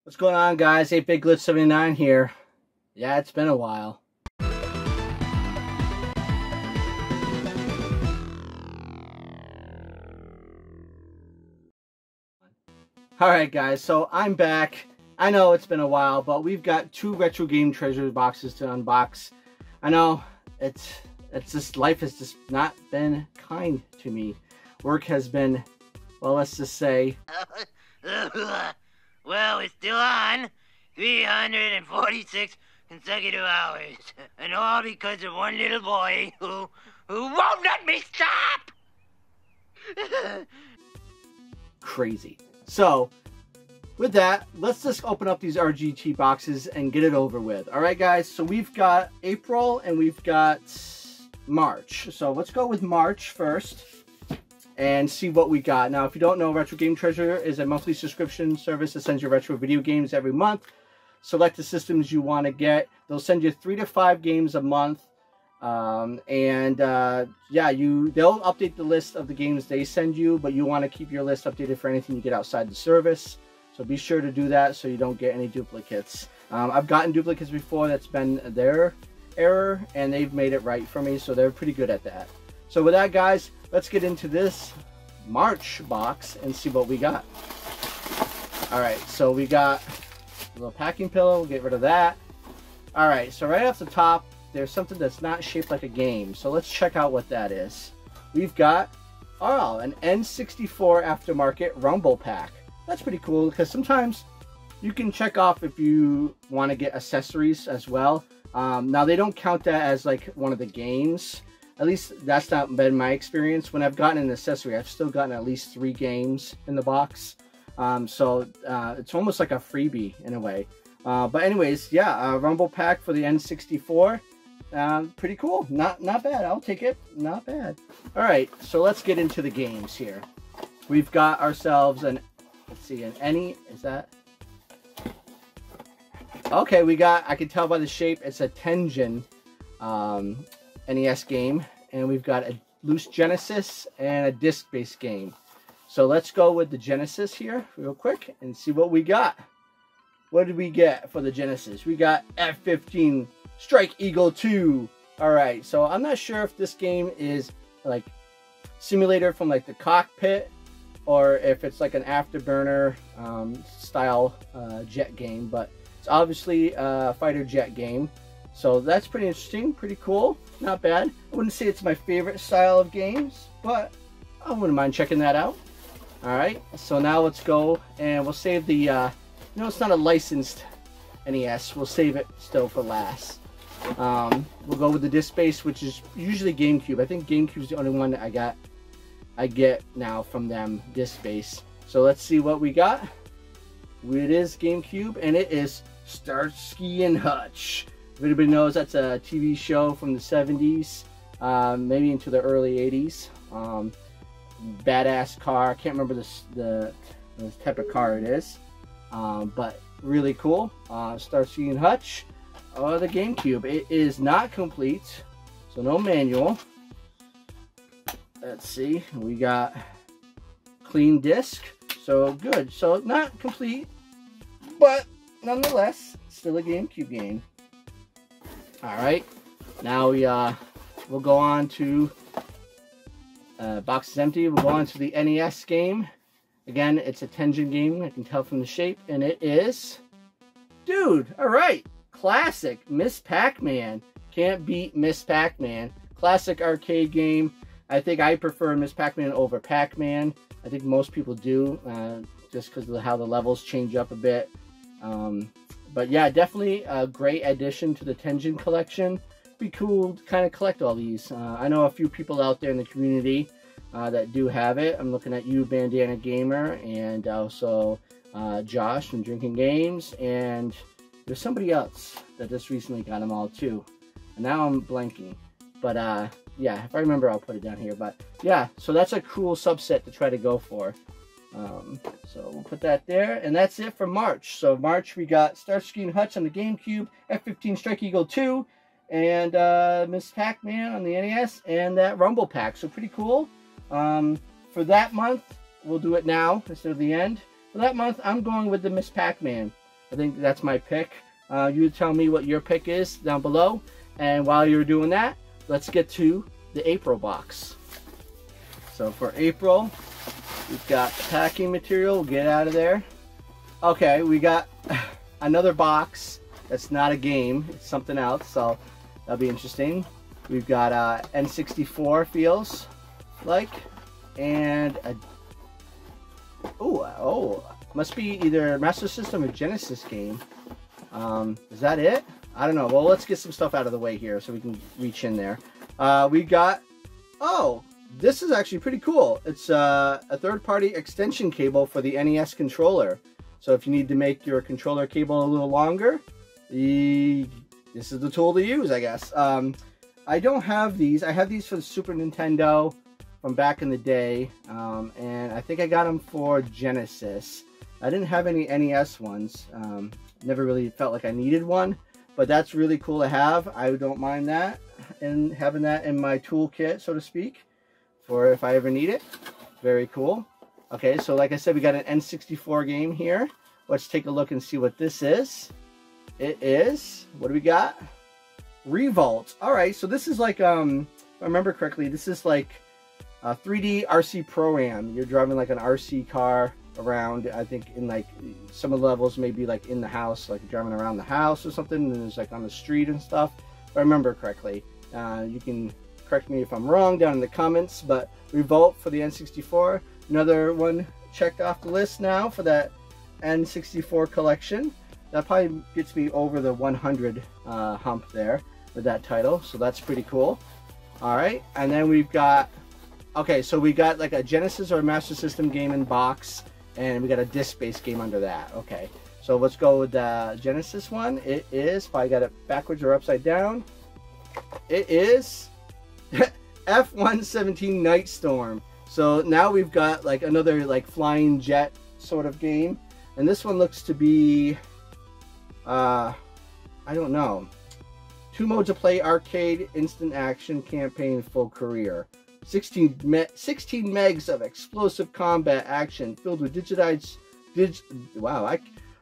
What's going on, guys? 8-Bit Glitch 79 here. Yeah, it's been a while. Alright guys, so I'm back. I know it's been a while, but we've got 2 retro game treasure boxes to unbox. I know, it's just, life has just not been kind to me. Work has been, well, let's just say... Well, we're still on 346 consecutive hours, and all because of one little boy who won't let me stop! Crazy. So, with that, let's just open up these RGT boxes and get it over with. Alright guys, so we've got April and we've got March. So let's go with March first and see what we got. Now, if you don't know, Retro Game Treasure is a monthly subscription service that sends you retro video games every month. Select the systems you want to get. They'll send you 3 to 5 games a month. Yeah, they'll update the list of the games they send you, but you want to keep your list updated for anything you get outside the service. So be sure to do that so you don't get any duplicates. I've gotten duplicates before. That's been their error, and they've made it right for me, so they're pretty good at that. So with that, guys, let's get into this March box and see what we got. Alright, so we got a little packing pillow. We'll get rid of that. Alright, so right off the top, there's something that's not shaped like a game. So let's check out what that is. We've got, oh, an N64 aftermarket Rumble pack. That's pretty cool because sometimes you can check off if you want to get accessories as well. Now, they don't count that as like one of the games. At least that's not been my experience. When I've gotten an accessory, I've still gotten at least 3 games in the box. So it's almost like a freebie in a way. But anyways, yeah, a Rumble pack for the N64. Pretty cool. Not bad. I'll take it. Not bad. All right, so let's get into the games here. We've got ourselves an, let's see, an NES, is that? Okay, we got, I can tell by the shape, it's a Tengen NES game. And we've got a loose Genesis and a disc-based game. So let's go with the Genesis here real quick and see what we got. What did we get for the Genesis? We got F-15 Strike Eagle 2. Alright, so I'm not sure if this game is like simulator from like the cockpit or if it's like an afterburner style jet game, but it's obviously a fighter jet game. So that's pretty interesting, pretty cool, not bad. I wouldn't say it's my favorite style of games, but I wouldn't mind checking that out. Alright, so now let's go and we'll save the, it's not a licensed NES, we'll save it still for last. We'll go with the disc base, which is usually GameCube. I think GameCube's the only one that I get now from them, disc base. So let's see what we got. It is GameCube, and it is Starsky and Hutch. If anybody knows, that's a TV show from the 70s, maybe into the early 80s. Badass car. I can't remember the type of car it is, but really cool. Starsky and Hutch. The GameCube. It is not complete, so no manual. Let's see, we got clean disc, so good. So not complete, but nonetheless, still a GameCube game. All right, now we'll go on to box is empty. We'll go on to the NES game. Again, it's a Tengen game. I can tell from the shape, and it is, dude. All right. Classic Miss Pac-Man. Can't beat Miss Pac-Man. Classic arcade game. I think I prefer Miss Pac-Man over Pac-Man. I think most people do, just because of how the levels change up a bit. But yeah, definitely a great addition to the Tengen collection. Be cool to kind of collect all these. I know a few people out there in the community that do have it. I'm looking at you, Bandana Gamer, and also Josh from Drinking Games, and there's somebody else that just recently got them all too. And now I'm blanking. But yeah, if I remember, I'll put it down here. But yeah, so that's a cool subset to try to go for. So we'll put that there. And that's it for March. So March, we got Starsky and Hutch on the GameCube, F-15 Strike Eagle 2, and Miss Pac-Man on the NES, and that Rumble pack. So pretty cool. For that month, we'll do it now instead of the end. For that month, I'm going with the Miss Pac-Man. I think that's my pick. You tell me what your pick is down below. And while you're doing that, let's get to the April box. So for April, we've got packing material. Get out of there. Okay, we got another box that's not a game. It's something else, so that'll be interesting. We've got N64 feels like, and a must be either Master System or Genesis game. Is that it? I don't know. Well, let's get some stuff out of the way here so we can reach in there. We got, this is actually pretty cool. It's a third-party extension cable for the NES controller. So if you need to make your controller cable a little longer, this is the tool to use, I guess. I don't have these. I have these for the Super Nintendo from back in the day, and I think I got them for Genesis. I didn't have any NES ones. Never really felt like I needed one, but that's really cool to have. I don't mind that, and having that in my toolkit, so to speak, for if I ever need it. Very cool. Okay, so like I said, we got an N64 game here. Let's take a look and see what this is. It is, what do we got? Revolt. All right, so this is like, if I remember correctly, this is like a 3D RC Pro-Am. You're driving like an RC car around, I think in like some of the levels maybe like in the house, like driving around the house or something, and there's like on the street and stuff, if I remember correctly. You can correct me if I'm wrong down in the comments, but Revolt for the N64, another one checked off the list now for that N64 collection. That probably gets me over the 100 hump there with that title, so that's pretty cool. All right, and then we've got, okay, so we got like a Genesis or a Master System game in box, and we got a disc-based game under that. Okay, so let's go with the Genesis one. It is, if I got it backwards or upside down, it is F-117 Night Storm. So now we've got like another like flying jet sort of game, and this one looks to be, I don't know, 2 modes of play: arcade, instant action, campaign, full career. 16 megs of explosive combat action filled with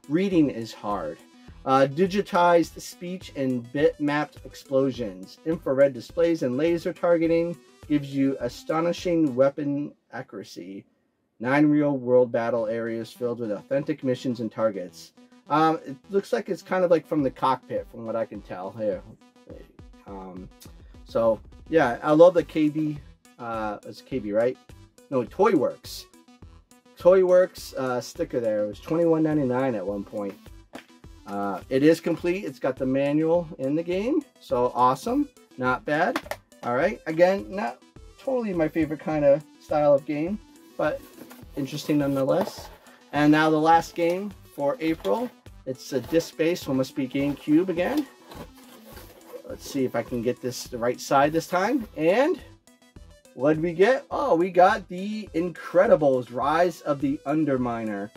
reading is hard. Digitized speech and bit-mapped explosions. Infrared displays and laser targeting gives you astonishing weapon accuracy. 9 real-world battle areas filled with authentic missions and targets. It looks like it's kind of like from the cockpit, from what I can tell here. So yeah, I love the KB. It's KB, right? No, Toyworks. Toyworks sticker there. It was $21.99 at one point. It is complete. It's got the manual in the game, so awesome. Not bad. All right. Again, not totally my favorite kind of style of game, but interesting nonetheless. And now the last game for April. It's a disc-based, so it must be GameCube again. Let's see if I can get this the right side this time. And what did we get? Oh, we got the Incredibles Rise of the Underminer.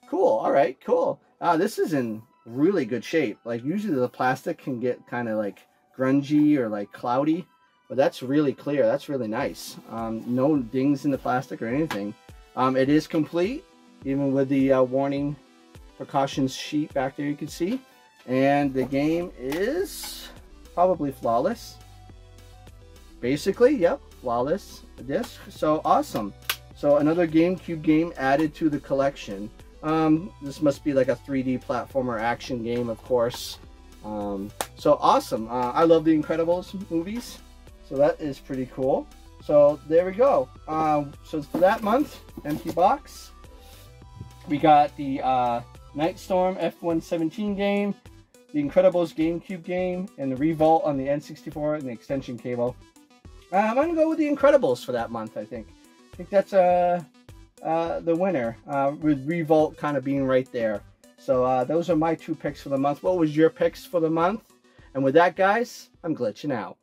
Cool. All right, cool. This is in really good shape. Like usually the plastic can get kind of like grungy or like cloudy, but that's really clear. That's really nice. No dings in the plastic or anything. It is complete, even with the warning precautions sheet back there you can see. And the game is probably flawless. Basically, yep, flawless disc. So awesome. So another GameCube game added to the collection. This must be like a 3D platformer action game, of course. So awesome. I love the Incredibles movies, so that is pretty cool. So there we go. So for that month, empty box, we got the Night Storm F-117 game, the Incredibles GameCube game, and the Revolt on the N64 and the extension cable. I'm going to go with the Incredibles for that month, I think. I think that's the winner, with Revolt kind of being right there. So those are my 2 picks for the month. What was your picks for the month? And with that, guys, I'm glitching out.